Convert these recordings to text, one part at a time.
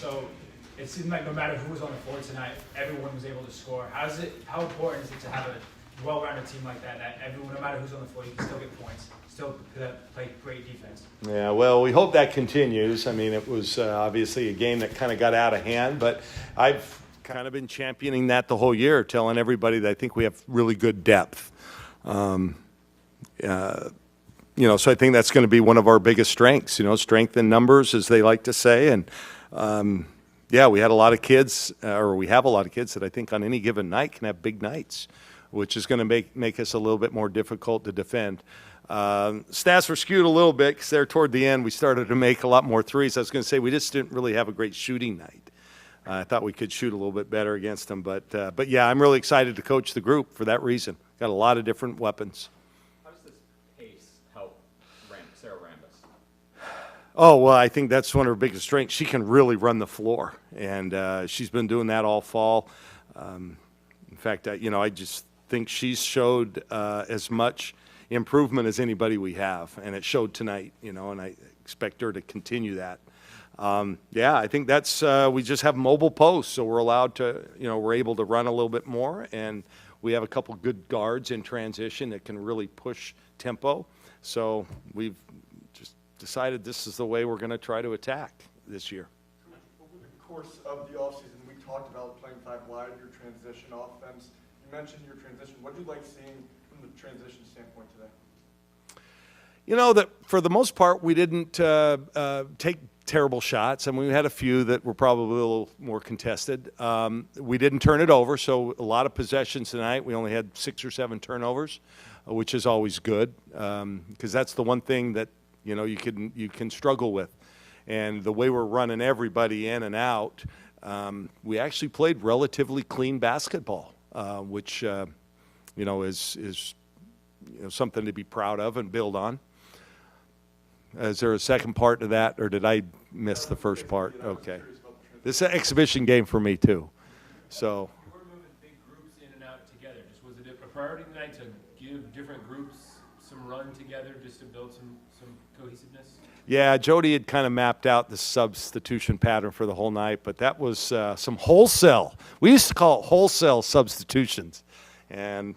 So it seemed like no matter who was on the floor tonight, everyone was able to score. How important is it to have a well-rounded team like that, that everyone, no matter who's on the floor, you can still get points, still play great defense? Yeah, well, we hope that continues. I mean, it was obviously a game that kind of got out of hand, but I've kind of been championing that the whole year, telling everybody that I think we have really good depth. So I think that's going to be one of our biggest strengths, strength in numbers, as they like to say. And, we had a lot of kids, or we have a lot of kids that I think on any given night can have big nights, which is going to make us a little bit more difficult to defend. Stats were skewed a little bit because there toward the end we started to make a lot more threes. I was going to say we just didn't really have a great shooting night. I thought we could shoot a little bit better against them. But yeah, I'm really excited to coach the group for that reason. Got a lot of different weapons. How does this pace help Sarah Rambis? Oh, well, I think that's one of her biggest strengths. She can really run the floor, and she's been doing that all fall. In fact, I just think she's showed as much improvement as anybody we have, and it showed tonight, and I expect her to continue that. I think that's we just have mobile posts, so we're allowed to, we're able to run a little bit more, and we have a couple good guards in transition that can really push tempo. So we've just decided this is the way we're going to try to attack this year. Over the course of the offseason, we talked about playing five wide, your transition offense. You mentioned your transition. What do you like seeing from the transition standpoint today? That for the most part, we didn't take terrible shots. I mean, we had a few that were probably a little more contested. We didn't turn it over, so a lot of possessions tonight. We only had 6 or 7 turnovers, which is always good because that's the one thing that you can struggle with. And the way we're running everybody in and out, we actually played relatively clean basketball, which is something to be proud of and build on. Is there a second part to that, or did I miss the first part? Okay. This is an exhibition game for me, too. So. You were moving big groups in and out together. Just was it a priority tonight to give different groups some run together just to build some cohesiveness? Yeah, Jody had kind of mapped out the substitution pattern for the whole night, but that was some wholesale. We used to call it wholesale substitutions, and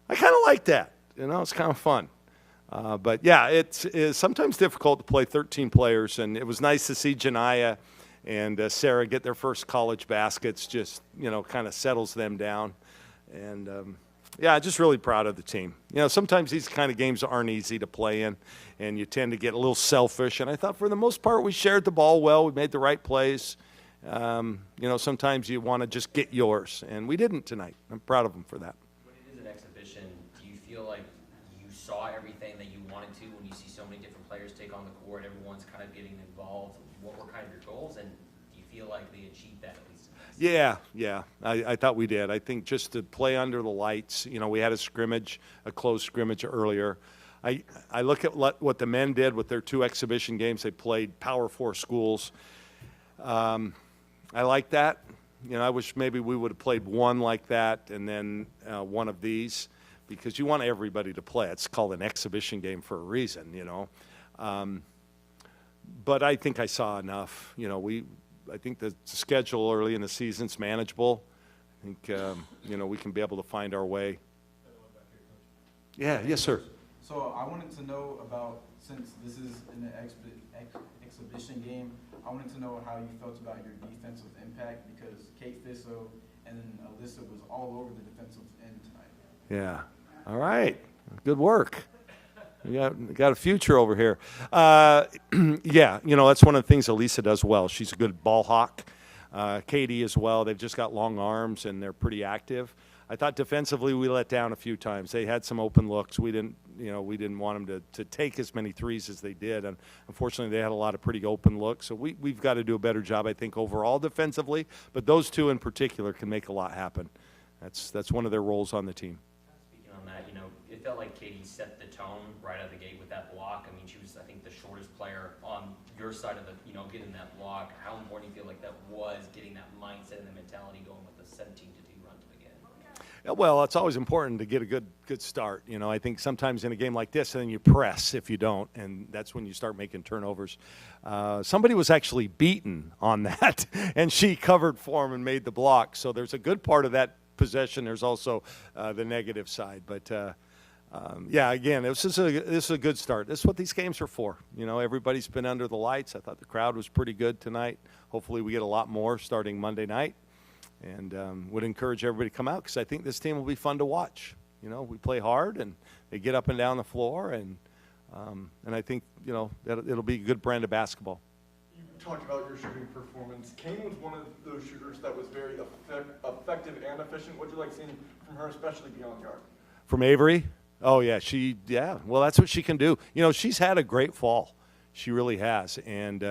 I kind of like that. It's kind of fun. But yeah, it's sometimes difficult to play 13 players, and it was nice to see Janiyah and Sarah get their first college baskets. Just kind of settles them down, and just really proud of the team. Sometimes these kind of games aren't easy to play in, and you tend to get a little selfish. And I thought for the most part we shared the ball well. We made the right plays. Sometimes you want to just get yours, and we didn't tonight. I'm proud of them for that. When it is an exhibition, do you feel like you saw everything that you wanted to when you see so many different players take on the court, everyone's kind of getting involved? What were kind of your goals, and do you feel like they achieved that at least? Yeah. I thought we did. I think just to play under the lights, we had a close scrimmage earlier. I look at what the men did with their 2 exhibition games. They played Power 4 schools. I like that. I wish maybe we would have played one like that and then one of these, because you want everybody to play. It's called an exhibition game for a reason, But I think I saw enough. I think the schedule early in the season's manageable. I think, we can be able to find our way. Yeah, yes, sir. So I wanted to know about, since this is an exhibition game, I wanted to know how you felt about your defensive impact, because Kate Fisso and Alyssa was all over the defensive end tonight. Yeah. All right. Good work. We got a future over here. That's one of the things Elisa does well. She's a good ball hawk. Katie as well. They've just got long arms, and they're pretty active. I thought defensively we let down a few times. They had some open looks. We didn't want them to take as many threes as they did, and unfortunately they had a lot of pretty open looks. So we've got to do a better job, I think, overall defensively. But those 2 in particular can make a lot happen. That's one of their roles on the team. Speaking on that, it felt like Katie set the tone right out of the gate with that block. I mean, she was, I think, the shortest player on your side of the, getting that block. How important do you feel like that was, getting that mindset and the mentality going with the 17-2 run to begin? Well, it's always important to get a good start. You know, I think sometimes in a game like this, and then you press if you don't, and that's when you start making turnovers. Somebody was actually beaten on that, and she covered for him and made the block. So there's a good part of that possession. There's also the negative side. But, yeah, again, this is a good start. This is what these games are for. You know, everybody's been under the lights. I thought the crowd was pretty good tonight. Hopefully we get a lot more starting Monday night. And would encourage everybody to come out because I think this team will be fun to watch. You know, we play hard and they get up and down the floor, and I think, you know, that it'll be a good brand of basketball. You talked about your shooting performance. Kane was one of those shooters that was very effective and efficient. What do you like seeing from her, especially beyond the arc? From Avery? Oh, yeah, well, that's what she can do. You know, she's had a great fall. She really has. And,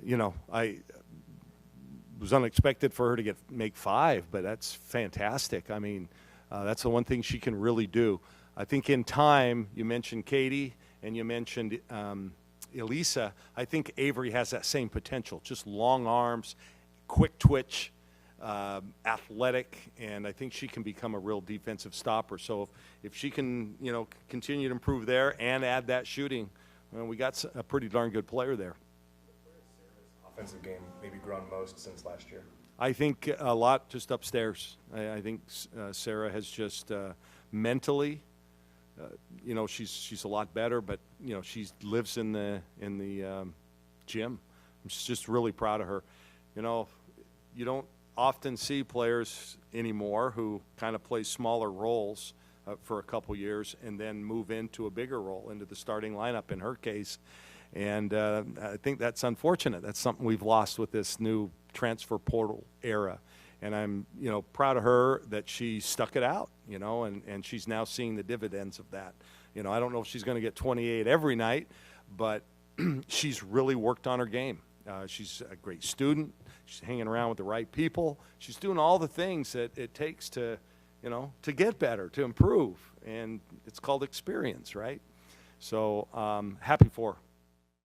you know, it was unexpected for her to make 5, but that's fantastic. I mean, that's the one thing she can really do. I think in time, you mentioned Katie and you mentioned Elisa. I think Avery has that same potential, just long arms, quick twitch, athletic, and I think she can become a real defensive stopper. So if she can, you know, continue to improve there and add that shooting, well, we got a pretty darn good player there. Offensive game maybe grown most since last year? I think a lot just upstairs. I think Sarah has just mentally, you know, she's a lot better, but you know, she lives in the gym. I'm just really proud of her. You know, you don't often see players anymore who kind of play smaller roles for a couple years and then move into a bigger role, into the starting lineup in her case. And I think that's unfortunate. That's something we've lost with this new transfer portal era. And I'm, you know, proud of her that she stuck it out, you know, and she's now seeing the dividends of that. You know, I don't know if she's going to get 28 every night, but she's really worked on her game. She's a great student. She's hanging around with the right people. She's doing all the things that it takes to, you know, to get better, to improve. And it's called experience, right? So happy for her.